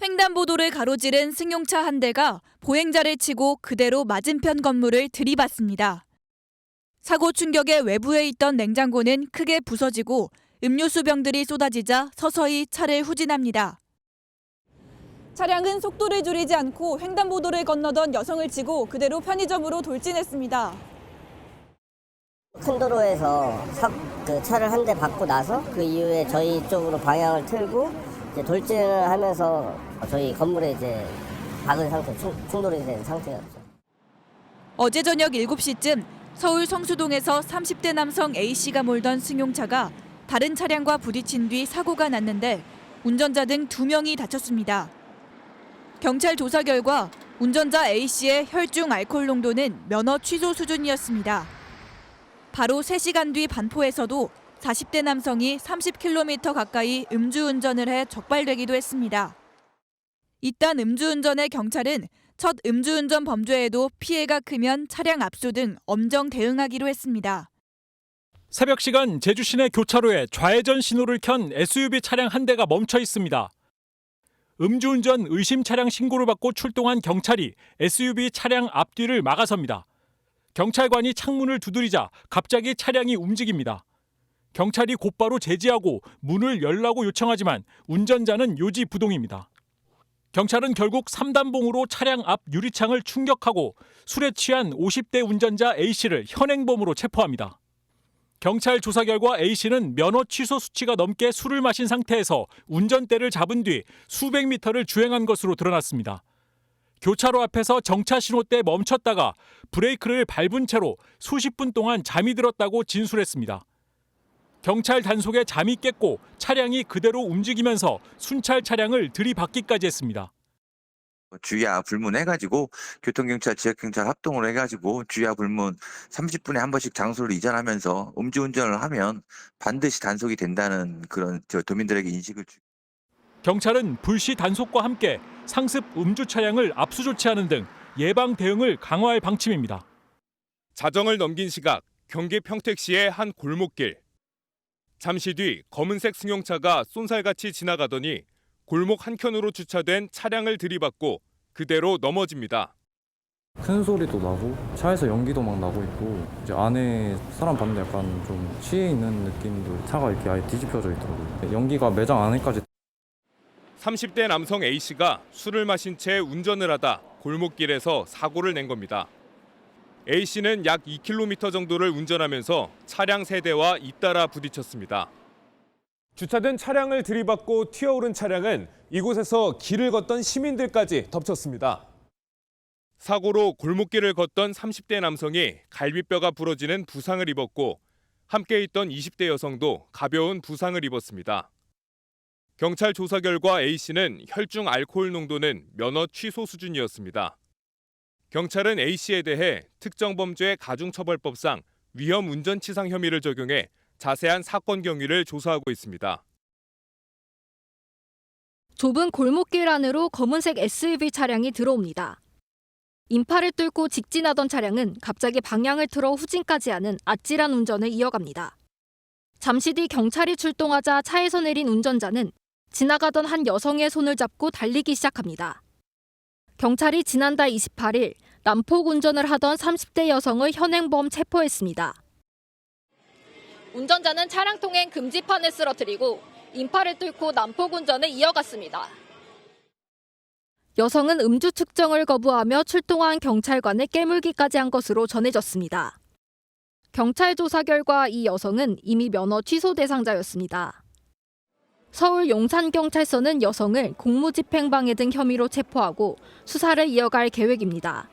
횡단보도를 가로지른 승용차 한 대가 보행자를 치고 그대로 맞은편 건물을 들이받습니다. 사고 충격에 외부에 있던 냉장고는 크게 부서지고 음료수 병들이 쏟아지자 서서히 차를 후진합니다. 차량은 속도를 줄이지 않고 횡단보도를 건너던 여성을 치고 그대로 편의점으로 돌진했습니다. 큰 도로에서 차를 한 대 받고 나서 그 이후에 저희 쪽으로 방향을 틀고 이제 돌진을 하면서 저희 건물에 이제 박은 상태, 충돌이 된 상태였죠. 어제 저녁 7시쯤 서울 성수동에서 30대 남성 A씨가 몰던 승용차가 다른 차량과 부딪힌 뒤 사고가 났는데 운전자 등 2명이 다쳤습니다. 경찰 조사 결과 운전자 A씨의 혈중 알코올 농도는 면허 취소 수준이었습니다. 바로 3시간 뒤 반포에서도 40대 남성이 30km 가까이 음주운전을 해 적발되기도 했습니다. 이딴 음주운전에 경찰은 첫 음주운전 범죄에도 피해가 크면 차량 압수 등 엄정 대응하기로 했습니다. 새벽 시간 제주 시내 교차로에 좌회전 신호를 켠 SUV 차량 한 대가 멈춰 있습니다. 음주운전 의심 차량 신고를 받고 출동한 경찰이 SUV 차량 앞뒤를 막아섭니다. 경찰관이 창문을 두드리자 갑자기 차량이 움직입니다. 경찰이 곧바로 제지하고 문을 열라고 요청하지만 운전자는 요지부동입니다. 경찰은 결국 3단봉으로 차량 앞 유리창을 충격하고 술에 취한 50대 운전자 A씨를 현행범으로 체포합니다. 경찰 조사 결과 A씨는 면허 취소 수치가 넘게 술을 마신 상태에서 운전대를 잡은 뒤 수백 미터를 주행한 것으로 드러났습니다. 교차로 앞에서 정차 신호 때 멈췄다가 브레이크를 밟은 채로 수십 분 동안 잠이 들었다고 진술했습니다. 경찰 단속에 잠이 깼고 차량이 그대로 움직이면서 순찰 차량을 들이받기까지 했습니다. 주의하 불문해가지고 교통경찰, 지역경찰 합동으로 해가지고 주의하 불문 30분에 한 번씩 장소를 이전하면서 음주운전을 하면 반드시 단속이 된다는 그런 도민들에게 인식을 경찰은 불시 단속과 함께 상습 음주 차량을 압수 조치하는 등 예방 대응을 강화할 방침입니다. 자정을 넘긴 시각 경기 평택시의 한 골목길. 잠시 뒤 검은색 승용차가 쏜살같이 지나가더니 골목 한켠으로 주차된 차량을 들이받고 그대로 넘어집니다. 큰 소리도 나고 차에서 연기도 막 나고 있고 이제 안에 사람 봤는데 약간 좀 취해 있는 느낌도 차가 이렇게 아예 뒤집혀져 있더라고요. 연기가 매장 안에까지. 30대 남성 A씨가 술을 마신 채 운전을 하다 골목길에서 사고를 낸 겁니다. A씨는 약 2km 정도를 운전하면서 차량 3대와 잇따라 부딪혔습니다. 주차된 차량을 들이받고 튀어오른 차량은 이곳에서 길을 걷던 시민들까지 덮쳤습니다. 사고로 골목길을 걷던 30대 남성이 갈비뼈가 부러지는 부상을 입었고 함께 있던 20대 여성도 가벼운 부상을 입었습니다. 경찰 조사 결과 A씨는 혈중 알코올 농도는 면허 취소 수준이었습니다. 경찰은 A씨에 대해 특정범죄 가중처벌법상 위험 운전치상 혐의를 적용해 자세한 사건 경위를 조사하고 있습니다. 좁은 골목길 안으로 검은색 SUV 차량이 들어옵니다. 인파를 뚫고 직진하던 차량은 갑자기 방향을 틀어 후진까지 하는 아찔한 운전을 이어갑니다. 잠시 뒤 경찰이 출동하자 차에서 내린 운전자는 지나가던 한 여성의 손을 잡고 달리기 시작합니다. 경찰이 지난달 28일 난폭 운전을 하던 30대 여성을 현행범 체포했습니다. 운전자는 차량 통행 금지판을 쓰러뜨리고 인파를 뚫고 난폭 운전을 이어갔습니다. 여성은 음주 측정을 거부하며 출동한 경찰관을 깨물기까지 한 것으로 전해졌습니다. 경찰 조사 결과 이 여성은 이미 면허 취소 대상자였습니다. 서울 용산경찰서는 여성을 공무집행방해 등 혐의로 체포하고 수사를 이어갈 계획입니다.